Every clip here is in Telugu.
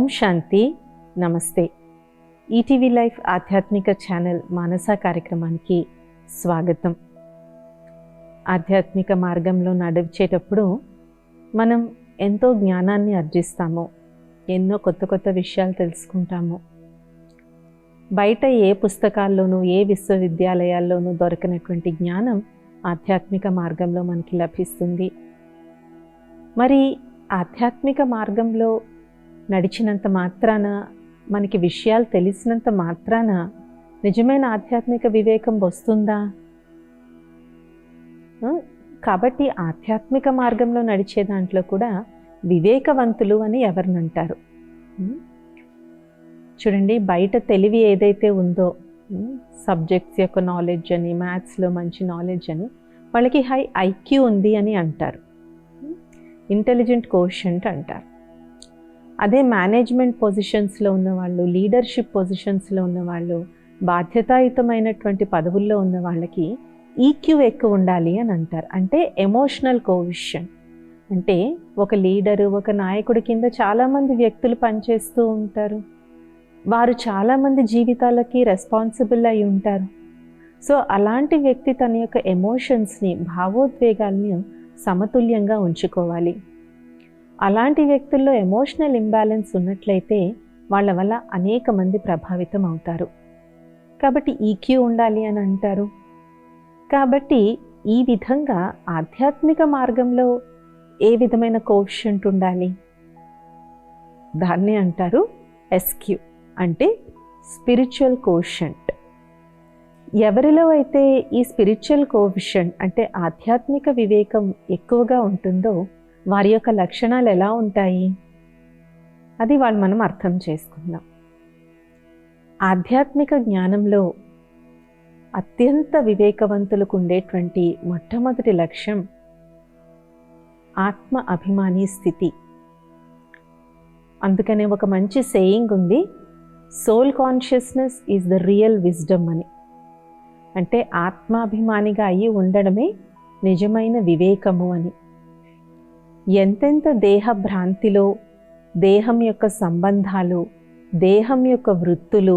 ఓం శాంతి. నమస్తే. ఈటీవీ లైఫ్ ఆధ్యాత్మిక ఛానల్ మానస కార్యక్రమానికి స్వాగతం. ఆధ్యాత్మిక మార్గంలో నడిచేటప్పుడు మనం ఎంతో జ్ఞానాన్ని ఆర్జిస్తాము, ఎన్నో కొత్త కొత్త విషయాలు తెలుసుకుంటాము. బయట ఏ పుస్తకాల్లోనూ ఏ విశ్వవిద్యాలయాల్లోనూ దొరకనటువంటి జ్ఞానం ఆధ్యాత్మిక మార్గంలో మనకి లభిస్తుంది. మరి ఆధ్యాత్మిక మార్గంలో నడిచినంత మాత్రాన, మనకి విషయాలు తెలిసినంత మాత్రాన నిజమైన ఆధ్యాత్మిక వివేకం వస్తుందా? కాబట్టి ఆధ్యాత్మిక మార్గంలో నడిచే దాంట్లో కూడా వివేకవంతులు అని ఎవరినంటారు? చూడండి, బయట తెలివి ఏదైతే ఉందో, సబ్జెక్ట్స్ యొక్క నాలెడ్జ్ అని, మ్యాథ్స్లో మంచి నాలెడ్జ్ అని, వాళ్ళకి హై ఐక్యూ ఉంది అని అంటారు, ఇంటెలిజెంట్ కోషెంట్ అంటారు. అదే మేనేజ్మెంట్ పొజిషన్స్లో ఉన్నవాళ్ళు, లీడర్షిప్ పొజిషన్స్లో ఉన్నవాళ్ళు, బాధ్యతాయుతమైనటువంటి పదవుల్లో ఉన్న వాళ్ళకి ఈక్యూ ఎక్కువ ఉండాలి అని అంటారు. అంటే ఎమోషనల్ కోవిషన్. అంటే ఒక లీడరు, ఒక నాయకుడి కింద చాలామంది వ్యక్తులు పనిచేస్తూ ఉంటారు. వారు చాలామంది జీవితాలకి రెస్పాన్సిబుల్ అయి ఉంటారు. సో అలాంటి వ్యక్తి తన యొక్క ఎమోషన్స్ని, భావోద్వేగాల్ని సమతుల్యంగా ఉంచుకోవాలి. అలాంటి వ్యక్తుల్లో ఎమోషనల్ ఇంబ్యాలెన్స్ ఉన్నట్లయితే వాళ్ళ వల్ల అనేక మంది ప్రభావితం అవుతారు. కాబట్టి ఈక్యూ ఉండాలి అని అంటారు. కాబట్టి ఈ విధంగా ఆధ్యాత్మిక మార్గంలో ఏ విధమైన కోఎఫిషియంట్ ఉండాలి? దాన్నే అంటారు ఎస్క్యూ, అంటే స్పిరిచువల్ కోఎఫిషియంట్. ఎవరిలో అయితే ఈ స్పిరిచువల్ కోఎఫిషియంట్ అంటే ఆధ్యాత్మిక వివేకం ఎక్కువగా ఉంటుందో వారి యొక్క లక్షణాలు ఎలా ఉంటాయి? అది మనం అర్థం చేసుకుందాం. ఆధ్యాత్మిక జ్ఞానంలో అత్యంత వివేకవంతులకు ఉండేటువంటి మొట్టమొదటి లక్ష్యం ఆత్మ అభిమాని స్థితి. అందుకనే ఒక మంచి సేయింగ్ ఉంది, soul consciousness is the real wisdom అని. అంటే ఆత్మాభిమానిగా అయ్యి ఉండడమే నిజమైన వివేకము అని. ఎంతెంత దేహ భ్రాంతిలో, దేహం యొక్క సంబంధాలు, దేహం యొక్క వృత్తులు,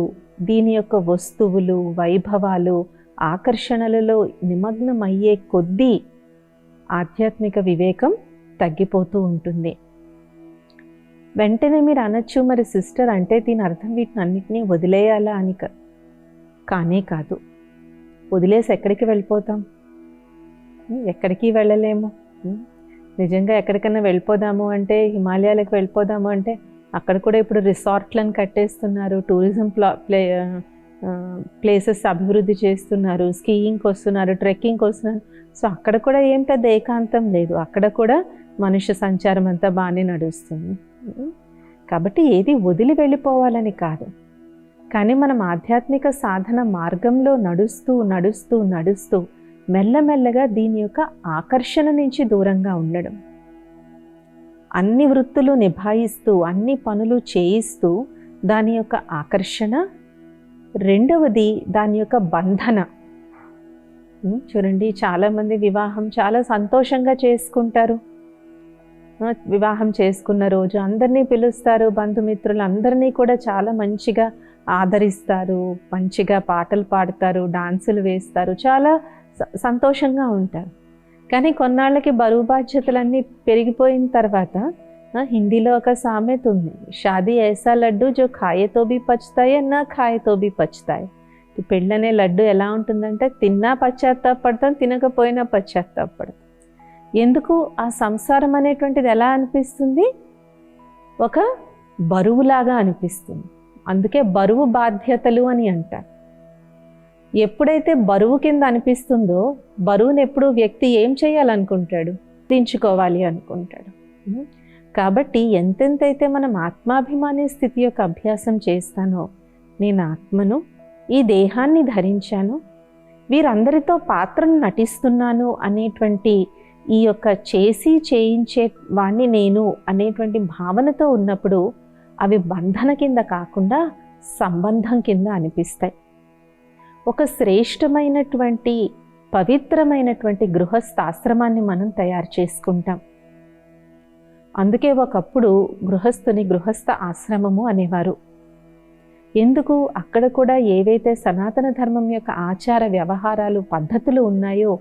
దీని యొక్క వస్తువులు, వైభవాలు, ఆకర్షణలలో నిమగ్నమయ్యే కొద్దీ ఆధ్యాత్మిక వివేకం తగ్గిపోతూ ఉంటుంది. వెంటనే మీరు అనొచ్చు, మరి సిస్టర్ అంటే దీని అర్థం వీటిని అన్నిటినీ వదిలేయాలా అని. కానే కాదు. వదిలేసి ఎక్కడికి వెళ్ళిపోతాం? ఎక్కడికి వెళ్ళలేము. నిజంగా ఎక్కడికైనా వెళ్ళిపోదాము అంటే, హిమాలయాలకు వెళ్ళిపోదాము అంటే అక్కడ కూడా ఇప్పుడు రిసార్ట్లను కట్టేస్తున్నారు, టూరిజం ప్లేసెస్ అభివృద్ధి చేస్తున్నారు, స్కీయింగ్కి వస్తున్నారు, ట్రెక్కింగ్కి వస్తున్నారు. సో అక్కడ కూడా ఏం పెద్ద ఏకాంతం లేదు, అక్కడ కూడా మనుష్య సంచారం అంతా బాగానే నడుస్తుంది. కాబట్టి ఏది వదిలి వెళ్ళిపోవాలని కాదు, కానీ మనం ఆధ్యాత్మిక సాధన మార్గంలో నడుస్తూ నడుస్తూ నడుస్తూ మెల్లమెల్లగా దీని యొక్క ఆకర్షణ నుంచి దూరంగా ఉండడం. అన్ని వృత్తులు నిభాయిస్తూ, అన్ని పనులు చేయిస్తూ దాని యొక్క ఆకర్షణ. రెండవది దాని యొక్క బంధన. చూడండి, చాలామంది వివాహం చాలా సంతోషంగా చేసుకుంటారు. వివాహం చేసుకున్న రోజు అందరినీ పిలుస్తారు, బంధుమిత్రులు అందరినీ కూడా చాలా మంచిగా ఆదరిస్తారు, మంచిగా పాటలు పాడతారు, డాన్సులు వేస్తారు, చాలా సంతోషంగా ఉంటారు. కానీ కొన్నాళ్ళకి బరువు బాధ్యతలన్నీ పెరిగిపోయిన తర్వాత, హిందీలో ఒక సామెత ఉంది, షాదీ ఐసా లడ్డు జో ఖాయేతో బి పచ్తాయే నా ఖాయేతో బి పచ్తాయే. పెళ్ళనే లడ్డు ఎలా ఉంటుందంటే తిన్నా పశ్చాత్తాపడతాం, తినకపోయినా పశ్చాత్తాపడతాం. ఎందుకు? ఆ సంసారం అనేటువంటిది ఎలా అనిపిస్తుంది? ఒక బరువులాగా అనిపిస్తుంది. అందుకే బరువు బాధ్యతలు అని అంటారు. ఎప్పుడైతే బరువు కింద అనిపిస్తుందో, బరువుని ఎప్పుడు వ్యక్తి ఏం చేయాలనుకుంటాడు? దించుకోవాలి అనుకుంటాడు. కాబట్టి ఎంతెంతైతే మనం ఆత్మాభిమాని స్థితి యొక్క అభ్యాసం చేస్తానో, నేను ఆత్మను, ఈ దేహాన్ని ధరించాను, వీరందరితో పాత్రను నటిస్తున్నాను అనేటువంటి ఈ యొక్క చేసి చేయించే వాణ్ణి నేను అనేటువంటి భావనతో ఉన్నప్పుడు అవి బంధన కింద కాకుండా సంబంధం కింద అనిపిస్తాయి. ఒక శ్రేష్టమైనటువంటి పవిత్రమైనటువంటి గృహస్థాశ్రమాన్ని మనం తయారు చేసుకుంటాం. అందుకే ఒకప్పుడు గృహస్థుని గృహస్థ ఆశ్రమము అనేవారు. ఎందుకు? అక్కడ కూడా ఏవైతే సనాతన ధర్మం యొక్క ఆచార వ్యవహారాలు పద్ధతులు ఉన్నాయో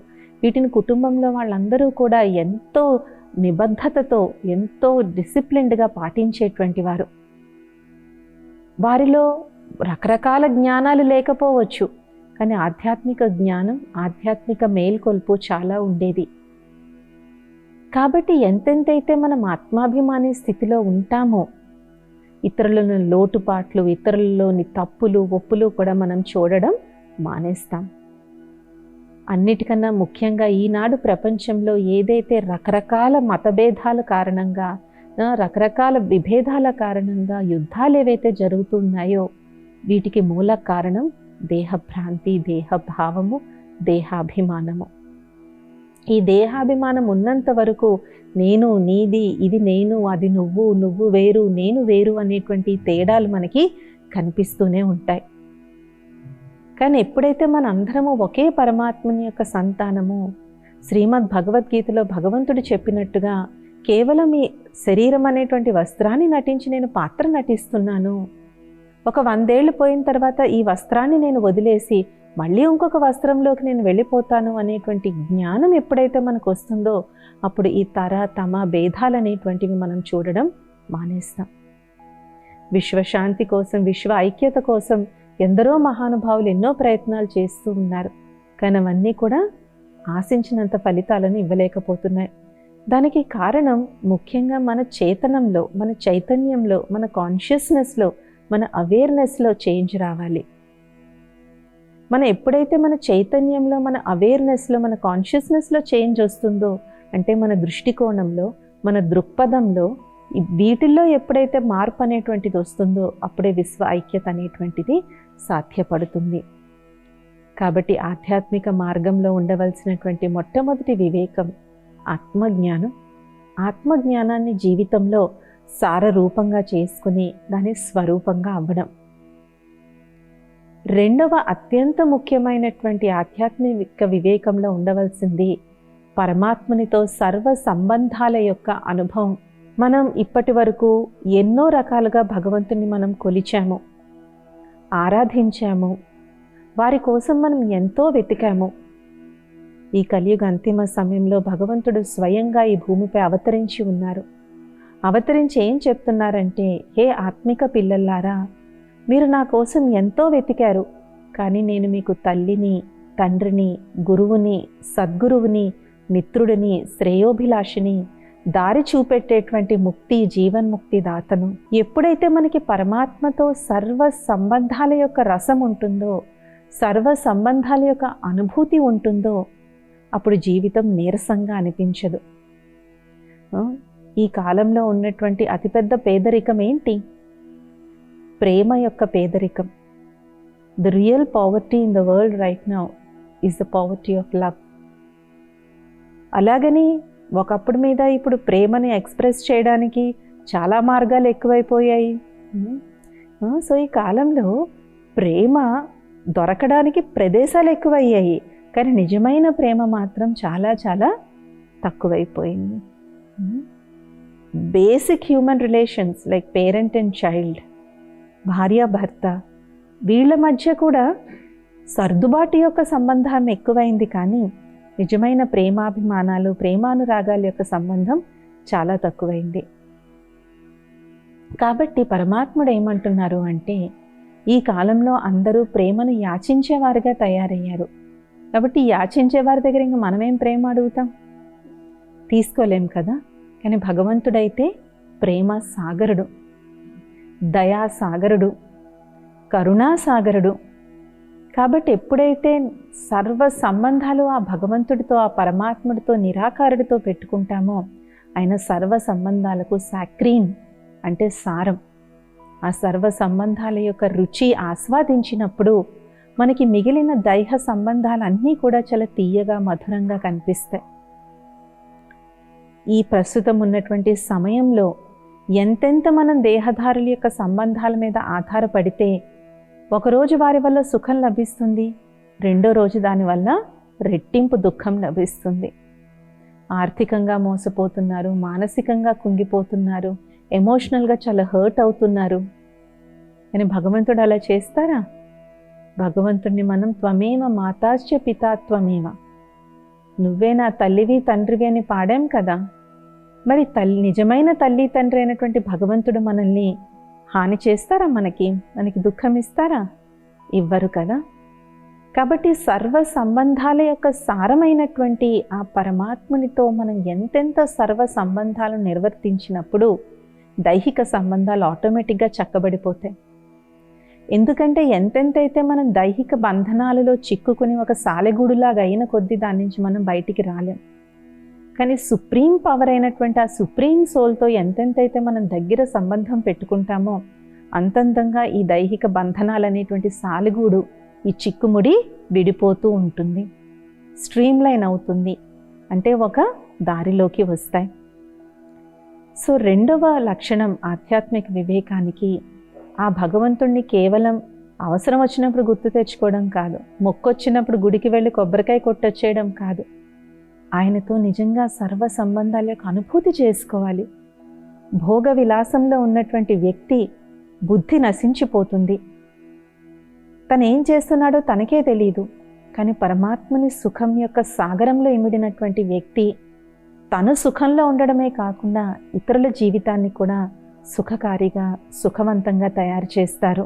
వీటిని కుటుంబంలో వాళ్ళందరూ కూడా ఎంతో నిబద్ధతతో ఎంతో డిసిప్లిన్డ్గా పాటించేటువంటి వారు. వారిలో రకరకాల జ్ఞానాలు లేకపోవచ్చు, కానీ ఆధ్యాత్మిక జ్ఞానం, ఆధ్యాత్మిక మేల్కొల్పు చాలా ఉండేది. కాబట్టి ఎంతెంతైతే మనం ఆత్మాభిమాని స్థితిలో ఉంటామో ఇతరులను లోటుపాట్లు, ఇతరులలోని తప్పులు ఒప్పులు కూడా మనం చూడడం మానేస్తాం. అన్నిటికన్నా ముఖ్యంగా ఈనాడు ప్రపంచంలో ఏదైతే రకరకాల మతభేదాల కారణంగా, రకరకాల విభేదాల కారణంగా యుద్ధాలు ఏవైతే జరుగుతున్నాయో వీటికి మూల కారణం దేహభ్రాంతి, దేహభావము, దేహాభిమానము. ఈ దేహాభిమానం ఉన్నంత వరకు నేను, నీది, ఇది నేను, అది నువ్వు, నువ్వు వేరు, నేను వేరు అనేటువంటి తేడాలు మనకి కనిపిస్తూనే ఉంటాయి. కానీ ఎప్పుడైతే మన అందరము ఒకే పరమాత్మని యొక్క సంతానము, శ్రీమద్ భగవద్గీతలో భగవంతుడు చెప్పినట్టుగా కేవలం ఈ శరీరం అనేటువంటి వస్త్రాన్ని నటించి నేను పాత్ర నటిస్తున్నాను, ఒక 100 ఏళ్ళు పోయిన తర్వాత ఈ వస్త్రాన్ని నేను వదిలేసి మళ్ళీ ఇంకొక వస్త్రంలోకి నేను వెళ్ళిపోతాను అనేటువంటి జ్ఞానం ఎప్పుడైతే మనకు వస్తుందో అప్పుడు ఈ తమ భేదాలు అనేటువంటివి మనం చూడడం మానేస్తాం. విశ్వశాంతి కోసం, విశ్వ ఐక్యత కోసం ఎందరో మహానుభావులు ఎన్నో ప్రయత్నాలు చేస్తూ ఉన్నారు, కానీ అవన్నీ కూడా ఆశించినంత ఫలితాలను ఇవ్వలేకపోతున్నాయి. దానికి కారణం ముఖ్యంగా మన చేతనంలో, మన చైతన్యంలో, మన కాన్షియస్నెస్లో, మన అవేర్నెస్లో చేంజ్ రావాలి. మన ఎప్పుడైతే మన చైతన్యంలో, మన అవేర్నెస్లో, మన కాన్షియస్నెస్లో చేంజ్ వస్తుందో అంటే మన దృష్టికోణంలో, మన దృక్పథంలో, వీటిల్లో ఎప్పుడైతే మార్పు అనేటువంటిది వస్తుందో అప్పుడే విశ్వ ఐక్యత అనేటువంటిది సాధ్యపడుతుంది. కాబట్టి ఆధ్యాత్మిక మార్గంలో ఉండవలసినటువంటి మొట్టమొదటి వివేకం ఆత్మజ్ఞానం. ఆత్మజ్ఞానాన్ని జీవితంలో సారరూపంగా చేసుకుని దాని స్వరూపంగా అవ్వడం. రెండవ అత్యంత ముఖ్యమైనటువంటి ఆధ్యాత్మిక వివేకంలో ఉండవలసింది పరమాత్మనితో సర్వ సంబంధాల యొక్క అనుభవం. మనం ఇప్పటి వరకు ఎన్నో రకాలుగా భగవంతుని మనం కొలిచాము, ఆరాధించాము, వారి కోసం మనం ఎంతో వెతికాము. ఈ కలియుగ అంతిమ సమయంలో భగవంతుడు స్వయంగా ఈ భూమిపై అవతరించి ఉన్నారు. అవతరించి ఏం చెప్తున్నారంటే, హే ఆత్మిక పిల్లల్లారా, మీరు నా కోసం ఎంతో వెతికారు, కానీ నేను మీకు తల్లిని, తండ్రిని, గురువుని, సద్గురువుని, మిత్రుడిని, శ్రేయోభిలాషిని, దారి చూపెట్టేటువంటి ముక్తి, జీవన్ముక్తి దాతను. ఎప్పుడైతే మనకి పరమాత్మతో సర్వ సంబంధాల యొక్క రసం ఉంటుందో, సర్వ సంబంధాల యొక్క అనుభూతి ఉంటుందో అప్పుడు జీవితం నీరసంగా అనిపించదు. ఈ కాలంలో ఉన్నటువంటి అతిపెద్ద పేదరికం ఏంటి? ప్రేమ యొక్క పేదరికం. The real poverty in the world right now is the poverty of love. అలాగని ఒకప్పుడు మీద ఇప్పుడు ప్రేమని ఎక్స్ప్రెస్ చేయడానికి చాలా మార్గాలు ఎక్కువైపోయాయి. సో ఈ కాలంలో ప్రేమ దొరకడానికి ప్రదేశాలు ఎక్కువయ్యాయి, కానీ నిజమైన ప్రేమ మాత్రం చాలా చాలా తక్కువైపోయింది. Basic human relations like parent and child, భార్యాభర్త, వీళ్ళ మధ్య కూడా సర్దుబాటు యొక్క సంబంధం ఎక్కువైంది, కానీ నిజమైన ప్రేమాభిమానాలు, ప్రేమానురాగాల యొక్క సంబంధం చాలా తక్కువైంది. కాబట్టి పరమాత్ముడు ఏమంటున్నారు అంటే, ఈ కాలంలో అందరూ ప్రేమను యాచించేవారుగా తయారయ్యారు. కాబట్టి యాచించేవారి దగ్గర ఇంకా మనమేం ప్రేమ అడుగుతాం? తీసుకోలేం కదా. కానీ భగవంతుడైతే ప్రేమ సాగరుడు, దయా సాగరుడు, కరుణా సాగరుడు. కాబట్టి ఎప్పుడైతే సర్వ సంబంధాలు ఆ భగవంతుడితో, ఆ పరమాత్ముడితో, నిరాకారుడితో పెట్టుకుంటామో ఆయన సర్వ సంబంధాలకు సాక్రీన్ అంటే సారం. ఆ సర్వ సంబంధాల యొక్క రుచి ఆస్వాదించినప్పుడు మనకి మిగిలిన దైహ సంబంధాలన్నీ కూడా చాలా తీయగా, మధురంగా కనిపిస్తాయి. ఈ ప్రస్తుతం ఉన్నటువంటి సమయంలో ఎంతెంత మనం దేహదారుల యొక్క సంబంధాల మీద ఆధారపడితే ఒకరోజు వారి వల్ల సుఖం లభిస్తుంది, రెండో రోజు దానివల్ల రెట్టింపు దుఃఖం లభిస్తుంది. ఆర్థికంగా మోసపోతున్నారు, మానసికంగా కుంగిపోతున్నారు, ఎమోషనల్గా చాలా హర్ట్ అవుతున్నారు. కానీ భగవంతుడు అలా చేస్తారా? భగవంతుడిని మనం త్వమేవ మాతాశ్చ పితా త్వమేవ, నువ్వే నా తల్లివి తండ్రివి అని పాడాం కదా. మరి నిజమైన తల్లి తండ్రి అయినటువంటి భగవంతుడు మనల్ని హాని చేస్తారా? మనకి దుఃఖం ఇస్తారా? ఇవ్వరు కదా. కాబట్టి సర్వ సంబంధాల యొక్క సారమైనటువంటి ఆ పరమాత్మునితో మనం ఎంతెంత సర్వ సంబంధాలను నిర్వర్తించినప్పుడు దైహిక సంబంధాలు ఆటోమేటిక్గా చక్కబడిపోతాయి. ఎందుకంటే ఎంతెంతైతే మనం దైహిక బంధనాలలో చిక్కుకుని ఒక సాలెగూడులాగా అయిన కొద్దీ దాని నుంచి మనం బయటికి రాలేం. కానీ సుప్రీం పవర్ అయినటువంటి ఆ సుప్రీం సోల్తో ఎంతెంతైతే మనం దగ్గర సంబంధం పెట్టుకుంటామో అంతంతంగా ఈ దైహిక బంధనాలు అనేటువంటి సాలెగూడు, ఈ చిక్కుముడి విడిపోతూ ఉంటుంది, స్ట్రీమ్లైన్ అవుతుంది, అంటే ఒక దారిలోకి వస్తాయి. సో రెండవ లక్షణం ఆధ్యాత్మిక వివేకానికి ఆ భగవంతుణ్ణి కేవలం అవసరం వచ్చినప్పుడు గుర్తు తెచ్చుకోవడం కాదు, మొక్కొచ్చినప్పుడు గుడికి వెళ్ళి కొబ్బరికాయ కొట్టొచ్చేయడం కాదు, ఆయనతో నిజంగా సర్వ సంబంధాల యొక్క అనుభూతి చేసుకోవాలి. భోగ విలాసంలో ఉన్నటువంటి వ్యక్తి బుద్ధి నశించిపోతుంది, తను ఏం చేస్తున్నాడో తనకే తెలియదు. కానీ పరమాత్మని సుఖం యొక్క సాగరంలో ఇమిడినటువంటి వ్యక్తి తను సుఖంలో ఉండడమే కాకుండా ఇతరుల జీవితాన్ని కూడా సుఖకారిగా, సుఖవంతంగా తయారు చేస్తారు.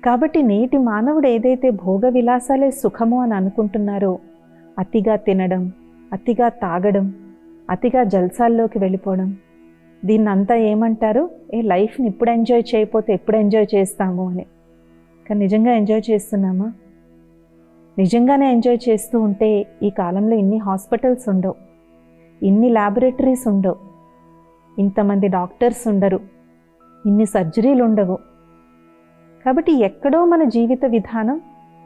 కాబట్టి నేటి మానవుడు ఏదైతే భోగ విలాసాలే సుఖము అని అనుకుంటున్నారో, అతిగా తినడం, అతిగా తాగడం, అతిగా జల్సాల్లోకి వెళ్ళిపోవడం, దీన్నంతా ఏమంటారు? లైఫ్ని ఇప్పుడు ఎంజాయ్ చేయకపోతే ఎప్పుడు ఎంజాయ్ చేస్తాము అని. కానీ నిజంగా ఎంజాయ్ చేస్తున్నామా? నిజంగానే ఎంజాయ్ చేస్తూ ఉంటే ఈ కాలంలో ఇన్ని హాస్పిటల్స్ ఉండవు, ఇన్ని ల్యాబొరేటరీస్ ఉండవు, ఇంతమంది డాక్టర్స్ ఉండరు, ఇన్ని సర్జరీలు ఉండవు. కాబట్టి ఎక్కడో మన జీవిత విధానం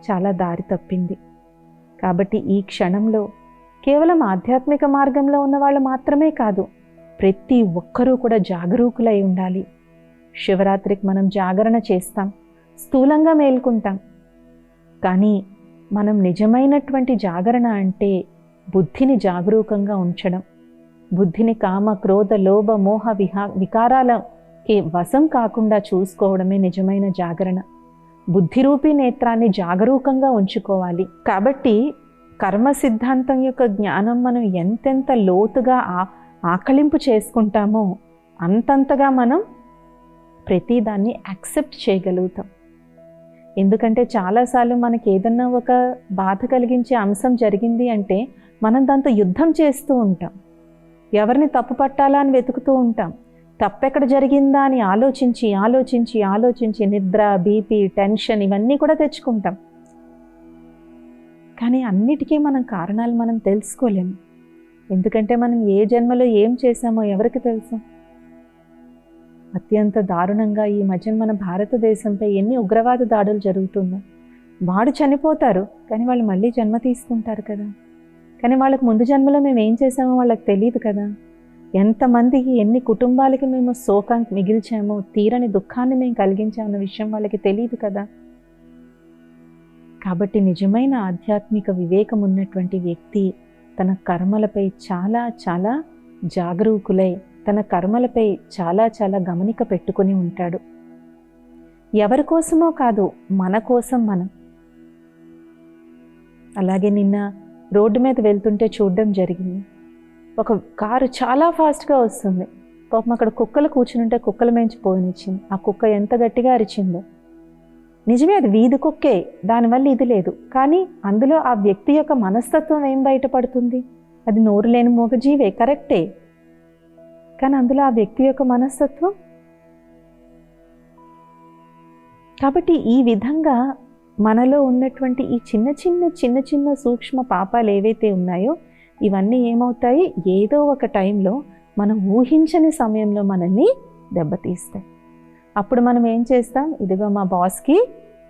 చాలా దారి తప్పింది. కాబట్టి ఈ క్షణంలో కేవలం ఆధ్యాత్మిక మార్గంలో ఉన్న వాళ్ళు మాత్రమే కాదు, ప్రతి ఒక్కరూ కూడా జాగరూకులై ఉండాలి. శివరాత్రికి మనం జాగరణ చేస్తాం, స్థూలంగా మేల్కుంటాం. కానీ మనం నిజమైనటువంటి జాగరణ అంటే బుద్ధిని జాగరూకంగా ఉంచడం, బుద్ధిని కామ, క్రోధ, లోభ, మోహ వికారాలకి వశం కాకుండా చూసుకోవడమే నిజమైన జాగరణ. బుద్ధిరూపీ నేత్రాన్ని జాగరూకంగా ఉంచుకోవాలి. కాబట్టి కర్మ సిద్ధాంతం యొక్క జ్ఞానం మనం ఎంతెంత లోతుగా ఆకళింపు చేసుకుంటామో అంతంతగా మనం ప్రతిదాన్ని యాక్సెప్ట్ చేయగలుగుతాం. ఎందుకంటే చాలాసార్లు మనకి ఏదన్నా ఒక బాధ కలిగించే అంశం జరిగింది అంటే మనం దాంతో యుద్ధం చేస్తూ ఉంటాం, ఎవరిని తప్పు పట్టాలా అని వెతుకుతూ ఉంటాం, తప్పెక్కడ జరిగిందా అని ఆలోచించి ఆలోచించి ఆలోచించి నిద్ర, బీపీ, టెన్షన్ ఇవన్నీ కూడా తెచ్చుకుంటాం. కానీ అన్నిటికీ కారణాలు మనం తెలుసుకోలేము. ఎందుకంటే మనం ఏ జన్మలో ఏం చేశామో ఎవరికి తెలుసు? అత్యంత దారుణంగా ఈ మధ్య మన భారతదేశంపై ఎన్ని ఉగ్రవాద దాడులు జరుగుతుందో. వాడు చనిపోతారు కానీ వాళ్ళు మళ్ళీ జన్మ తీసుకుంటారు కదా. కానీ వాళ్ళకి ముందు జన్మలో మేము ఏం చేసామో వాళ్ళకి తెలియదు కదా. ఎంతమందికి, ఎన్ని కుటుంబాలకి మేము శోకాన్ని మిగిల్చామో, తీరని దుఃఖాన్ని మేము కలిగించామన్న విషయం వాళ్ళకి తెలియదు కదా. కాబట్టి నిజమైన ఆధ్యాత్మిక వివేకం ఉన్నటువంటి వ్యక్తి తన కర్మలపై చాలా చాలా జాగరూకులై, తన కర్మలపై చాలా చాలా గమనిక పెట్టుకొని ఉంటాడు. ఎవరి కోసమో కాదు, మన కోసం మనం. అలాగే నిన్న రోడ్డు మీద వెళ్తుంటే చూడడం జరిగింది. ఒక కారు చాలా ఫాస్ట్గా వస్తుంది. పాపం అక్కడ కుక్కలు కూర్చునుంటే కుక్కల మేంచి పోనిచ్చింది. ఆ కుక్క ఎంత గట్టిగా అరిచిందో. నిజమే, అది వీధి కుక్కే, దానివల్ల ఇది లేదు. కానీ అందులో ఆ వ్యక్తి యొక్క మనస్తత్వం ఏం బయటపడుతుంది? అది నోరు లేని మూగజీవే, కరెక్టే. కానీ అందులో ఆ వ్యక్తి యొక్క మనస్తత్వం. కాబట్టి ఈ విధంగా మనలో ఉన్నటువంటి ఈ చిన్న చిన్న సూక్ష్మ పాపాలు ఏవైతే ఉన్నాయో ఇవన్నీ ఏమవుతాయి? ఏదో ఒక టైంలో మనం ఊహించని సమయంలో మనల్ని దెబ్బతీస్తాయి. అప్పుడు మనం ఏం చేస్తాం? ఇదిగో మా బాస్కి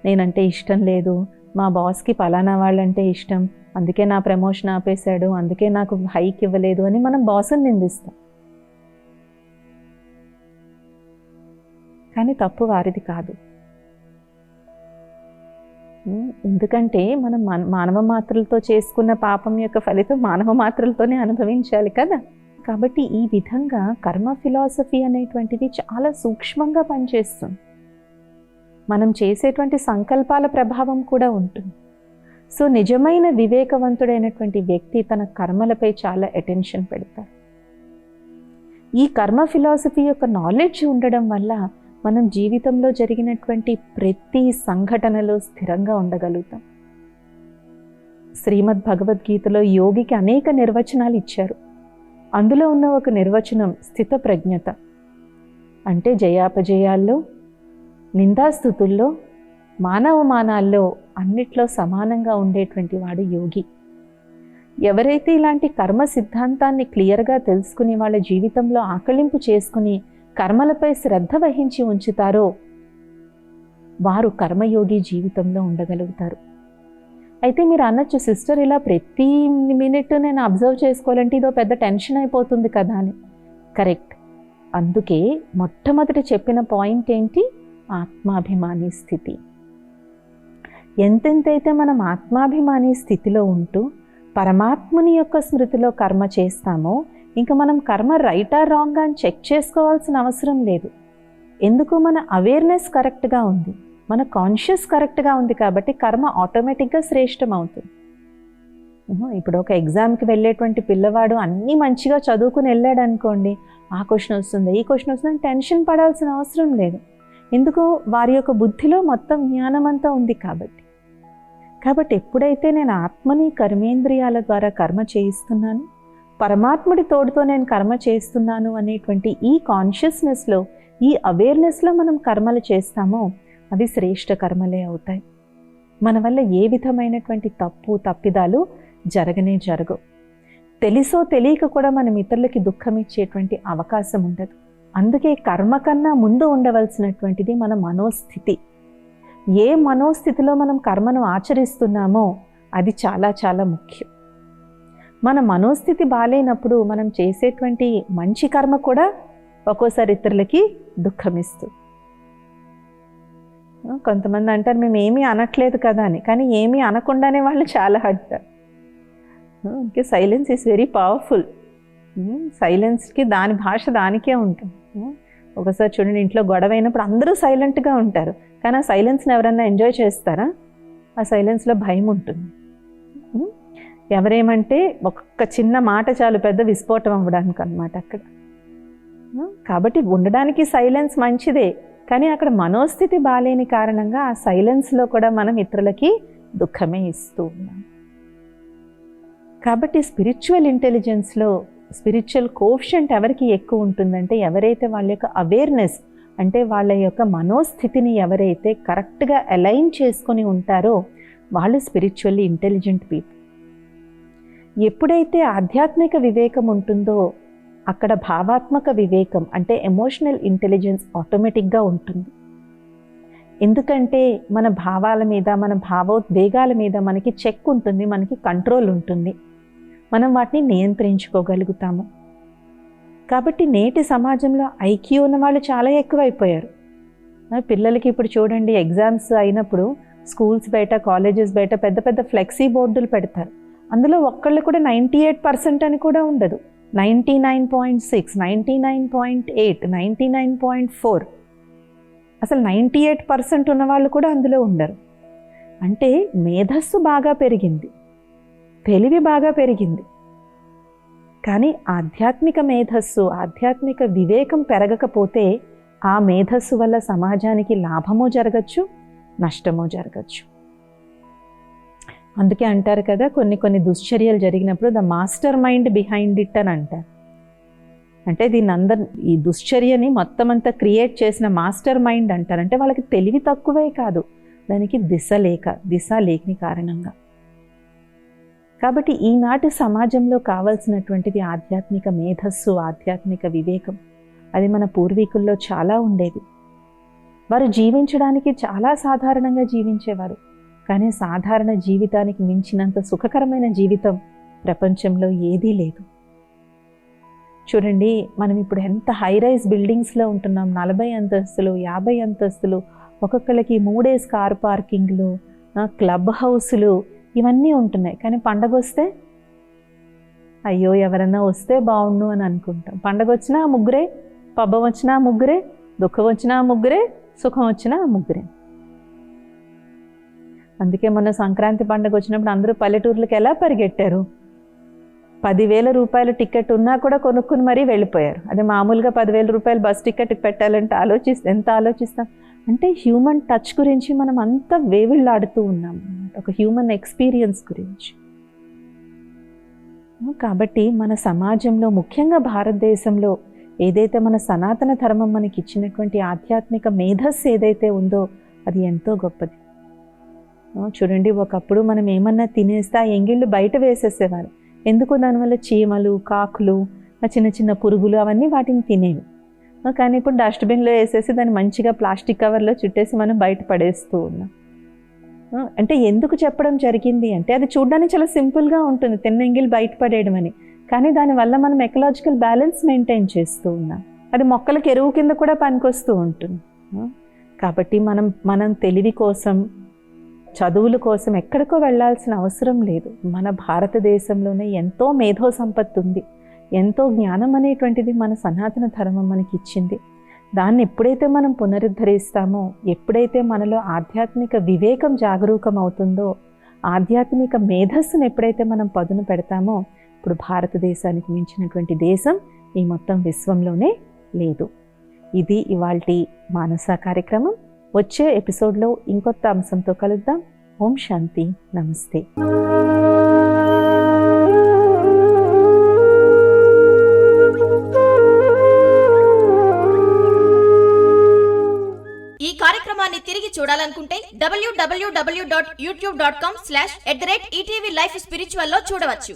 నేనంటే ఇష్టం లేదు, మా బాస్కి పలానా వాళ్ళంటే ఇష్టం, అందుకే నా ప్రమోషన్ ఆపేశాడు, అందుకే నాకు హైక్ ఇవ్వలేదు అని మనం బాస్ని నిందిస్తాం. కానీ తప్పు వారిది కాదు. ఎందుకంటే మనం మానవ మాత్రలతో చేసుకున్న పాపం యొక్క ఫలితం మానవ మాత్రలతోనే అనుభవించాలి కదా. కాబట్టి ఈ విధంగా కర్మ ఫిలాసఫీ అనేటువంటిది చాలా సూక్ష్మంగా పనిచేస్తుంది. మనం చేసేటువంటి సంకల్పాల ప్రభావం కూడా ఉంటుంది. సో నిజమైన వివేకవంతుడైనటువంటి వ్యక్తి తన కర్మలపై చాలా అటెన్షన్ పెడతారు. ఈ కర్మ ఫిలాసఫీ యొక్క నాలెడ్జ్ ఉండడం వల్ల మనం జీవితంలో జరిగినటువంటి ప్రతి సంఘటనలో స్థిరంగా ఉండగలుగుతాం. శ్రీమద్ భగవద్గీతలో యోగికి అనేక నిర్వచనాలు ఇచ్చారు. అందులో ఉన్న ఒక నిర్వచనం స్థితప్రజ్ఞత. అంటే జయాపజయాల్లో, నిందాస్తుతుల్లో, మానవమానాల్లో అన్నిట్లో సమానంగా ఉండేటువంటి వాడు యోగి. ఎవరైతే ఇలాంటి కర్మ సిద్ధాంతాన్ని క్లియర్గా తెలుసుకుని వాళ్ళ జీవితంలో ఆకళింపు చేసుకుని కర్మలపై శ్రద్ధ వహించి ఉంచుతారో వారు కర్మయోగి జీవితంలో ఉండగలుగుతారు. అయితే మీరు అనొచ్చు, సిస్టర్ ఇలా ప్రతి మినిట్ నేను అబ్జర్వ్ చేసుకోవాలంటే ఇదో పెద్ద టెన్షన్ అయిపోతుంది కదా అని. కరెక్ట్. అందుకే మొట్టమొదటి చెప్పిన పాయింట్ ఏంటి? ఆత్మాభిమాని స్థితి. ఎంతెంతైతే మనం ఆత్మాభిమాని స్థితిలో ఉంటూ పరమాత్ముని యొక్క స్మృతిలో కర్మ చేస్తామో ఇంకా మనం కర్మ రైటా రాంగ్ అని చెక్ చేసుకోవాల్సిన అవసరం లేదు. ఎందుకు? మన అవేర్నెస్ కరెక్ట్గా ఉంది, మన కాన్షియస్ కరెక్ట్గా ఉంది కాబట్టి కర్మ ఆటోమేటిక్గా శ్రేష్టం అవుతుంది. ఇప్పుడు ఒక ఎగ్జామ్కి వెళ్ళేటువంటి పిల్లవాడు అన్నీ మంచిగా చదువుకుని వెళ్ళాడు అనుకోండి, ఆ క్వశ్చన్ వస్తుంది, ఈ క్వశ్చన్ వస్తుంది, టెన్షన్ పడాల్సిన అవసరం లేదు. ఎందుకు? వారి యొక్క బుద్ధిలో మొత్తం జ్ఞానం అంతా ఉంది కాబట్టి. ఎప్పుడైతే నేను ఆత్మని కర్మేంద్రియాల ద్వారా కర్మ చేయిస్తున్నాను, పరమాత్ముడి తోడుతో నేను కర్మ చేస్తున్నాను అనేటువంటి ఈ కాన్షియస్నెస్లో, ఈ అవేర్నెస్లో మనం కర్మలు చేస్తామో అవి శ్రేష్ఠ కర్మలే అవుతాయి. మన వల్ల ఏ విధమైనటువంటి తప్పిదాలు జరగవు. తెలుసో తెలియక కూడా మనం ఇతరులకి దుఃఖం ఇచ్చేటువంటి అవకాశం ఉండదు. అందుకే కర్మ కన్నా ముందు ఉండవలసినటువంటిది మన మనోస్థితి. ఏ మనోస్థితిలో మనం కర్మను ఆచరిస్తున్నామో అది చాలా చాలా ముఖ్యం. మన మనోస్థితి బాలేనప్పుడు మనం చేసేటువంటి మంచి కర్మ కూడా ఒక్కోసారి ఇతరులకి దుఃఖం ఇస్తుంది. కొంతమంది అంటారు మేము ఏమీ అనట్లేదు కదా అని, కానీ ఏమీ అనకుండానే వాళ్ళు చాలా అంటారు. Okay, silence is very powerful. సైలెన్స్కి దాని భాష దానికే ఉంటుంది. ఒకసారి చూడండి, ఇంట్లో గొడవ అయినప్పుడు అందరూ సైలెంట్గా ఉంటారు, కానీ ఆ సైలెన్స్ని ఎవరన్నా ఎంజాయ్ చేస్తారా? ఆ సైలెన్స్లో భయం ఉంటుంది. ఎవరేమంటే ఒక్క చిన్న మాట చాలు పెద్ద విస్ఫోటం అవ్వడానికి అన్నమాట అక్కడ. కాబట్టి ఉండడానికి సైలెన్స్ మంచిదే, కానీ అక్కడ మనోస్థితి బాలేని కారణంగా ఆ సైలెన్స్లో కూడా మనం ఇతరులకి దుఃఖమే ఇస్తూ ఉన్నాం. కాబట్టి స్పిరిచువల్ ఇంటెలిజెన్స్లో స్పిరిచువల్ కోఎఫిషియంట్ ఎవరికి ఎక్కువ ఉంటుందంటే ఎవరైతే వాళ్ళ యొక్క అవేర్నెస్, అంటే వాళ్ళ యొక్క మనోస్థితిని ఎవరైతే కరెక్ట్గా అలైన్ చేసుకొని ఉంటారో వాళ్ళు స్పిరిచువల్లీ ఇంటెలిజెంట్ పీపుల్. ఎప్పుడైతే ఆధ్యాత్మిక వివేకం ఉంటుందో అక్కడ భావాత్మక వివేకం అంటే ఎమోషనల్ ఇంటెలిజెన్స్ ఆటోమేటిక్గా ఉంటుంది. ఎందుకంటే మన భావాల మీద, మన భావోద్వేగాల మీద మనకి చెక్ ఉంటుంది, మనకి కంట్రోల్ ఉంటుంది, మనం వాటిని నియంత్రించుకోగలుగుతాము. కాబట్టి నేటి సమాజంలో ఐక్యూ ఉన్న వాళ్ళు చాలా ఎక్కువైపోయారు. పిల్లలకి ఇప్పుడు చూడండి, ఎగ్జామ్స్ అయినప్పుడు స్కూల్స్ బయట, కాలేజెస్ బయట పెద్ద పెద్ద ఫ్లెక్సీ బోర్డులు పెడతారు. అందులో ఒక్కళ్ళు కూడా 98% అని కూడా ఉండదు. 99.6, 99.8, 99.4, అసలు 98% ఉన్నవాళ్ళు కూడా అందులో ఉండరు. అంటే మేధస్సు బాగా పెరిగింది, తెలివి బాగా పెరిగింది, కానీ ఆధ్యాత్మిక మేధస్సు, ఆధ్యాత్మిక వివేకం పెరగకపోతే ఆ మేధస్సు వల్ల సమాజానికి లాభమో జరగచ్చు, నష్టమో జరగచ్చు. అందుకే అంటారు కదా, కొన్ని దుశ్చర్యలు జరిగినప్పుడు the master mind behind it అని అంటారు. అంటే ఈ దుశ్చర్యని మొత్తం అంతా క్రియేట్ చేసిన మాస్టర్ మైండ్ అంటారు. అంటే వాళ్ళకి తెలివి తక్కువే కాదు, దానికి దిశ లేని కారణంగా. కాబట్టి ఈనాటి సమాజంలో కావాల్సినటువంటిది ఆధ్యాత్మిక మేధస్సు, ఆధ్యాత్మిక వివేకం. అది మన పూర్వీకుల్లో చాలా ఉండేది. వారు జీవించడానికి చాలా సాధారణంగా జీవించేవారు, కానీ సాధారణ జీవితానికి మించినంత సుఖకరమైన జీవితం ప్రపంచంలో ఏదీ లేదు. చూడండి, మనం ఇప్పుడు ఎంత హై రైజ్ బిల్డింగ్స్లో ఉంటున్నాం. 40 అంతస్తులు, 50 అంతస్తులు, ఒక్కొక్కరికి 3 కార్ పార్కింగ్లు, క్లబ్ హౌసులు ఇవన్నీ ఉంటున్నాయి. కానీ పండగ వస్తే అయ్యో ఎవరన్నా వస్తే బాగుండు అని అనుకుంటాం. పండగ వచ్చినా ముగ్గురే, పబ్బం వచ్చినా ముగ్గురే, దుఃఖం వచ్చినా ముగ్గురే, సుఖం వచ్చినా ముగ్గురే. అందుకే మొన్న సంక్రాంతి పండుగ వచ్చినప్పుడు అందరూ పల్లెటూర్లకు ఎలా పరిగెట్టారు. 10,000 రూపాయల టికెట్ ఉన్నా కూడా కొనుక్కుని మరీ వెళ్ళిపోయారు. అదే మామూలుగా 10,000 రూపాయలు బస్ టికెట్ పెట్టాలంటే ఎంత ఆలోచిస్తాం. అంటే హ్యూమన్ టచ్ గురించి మనం అంత వేవిళ్ళాడుతూ ఉన్నాం అన్నమాట, ఒక హ్యూమన్ ఎక్స్పీరియన్స్ గురించి. కాబట్టి మన సమాజంలో, ముఖ్యంగా భారతదేశంలో ఏదైతే మన సనాతన ధర్మం మనకి ఇచ్చినటువంటి ఆధ్యాత్మిక మేధస్సు ఏదైతే ఉందో అది ఎంతో గొప్పది. చూడండి, ఒకప్పుడు మనం ఏమన్నా తినేస్తే ఆ ఎంగిళ్ళు బయట వేసేసేవారు. ఎందుకు? దానివల్ల చీమలు, కాకులు, చిన్న చిన్న పురుగులు అవన్నీ వాటిని తినేవి. కానీ ఇప్పుడు డస్ట్బిన్లో వేసేసి దాన్ని మంచిగా ప్లాస్టిక్ కవర్లో చుట్టేసి మనం బయట పడేస్తూ ఉన్నాం. అంటే ఎందుకు చెప్పడం జరిగింది అంటే, అది చూడడానికి చాలా సింపుల్గా ఉంటుంది, తిన్నంగిల్ బయట పడేయడం అని. కానీ దానివల్ల మనం ఎకలాజికల్ బ్యాలెన్స్ మెయింటైన్ చేస్తూ ఉన్నాం. అది మొక్కలకు ఎరువు కింద కూడా పనికొస్తూ ఉంటుంది. కాబట్టి మనం తెలివి కోసం, చదువుల కోసం ఎక్కడికో వెళ్ళాల్సిన అవసరం లేదు. మన భారతదేశంలోనే ఎంతో మేధో సంపత్తి ఉంది, ఎంతో జ్ఞానం అనేటువంటిది మన సనాతన ధర్మం మనకి ఇచ్చింది. దాన్ని ఎప్పుడైతే మనం పునరుద్ధరిస్తామో, ఎప్పుడైతే మనలో ఆధ్యాత్మిక వివేకం జాగరూకం అవుతుందో, ఆధ్యాత్మిక మేధస్సును ఎప్పుడైతే మనం పదును పెడతామో, ఇప్పుడు భారతదేశానికి మించినటువంటి దేశం ఈ మొత్తం విశ్వంలోనే లేదు. ఇది ఇవాల్టి మానస కార్యక్రమం. వచ్చే ఎపిసోడ్లో ఇంకొత్త అంశంతో కలుద్దాం. ఓం శాంతి, నమస్తే. ఈ కార్యక్రమాన్ని తిరిగి చూడాలనుకుంటే www.youtube.com/ETV Life Spiritual లో చూడవచ్చు.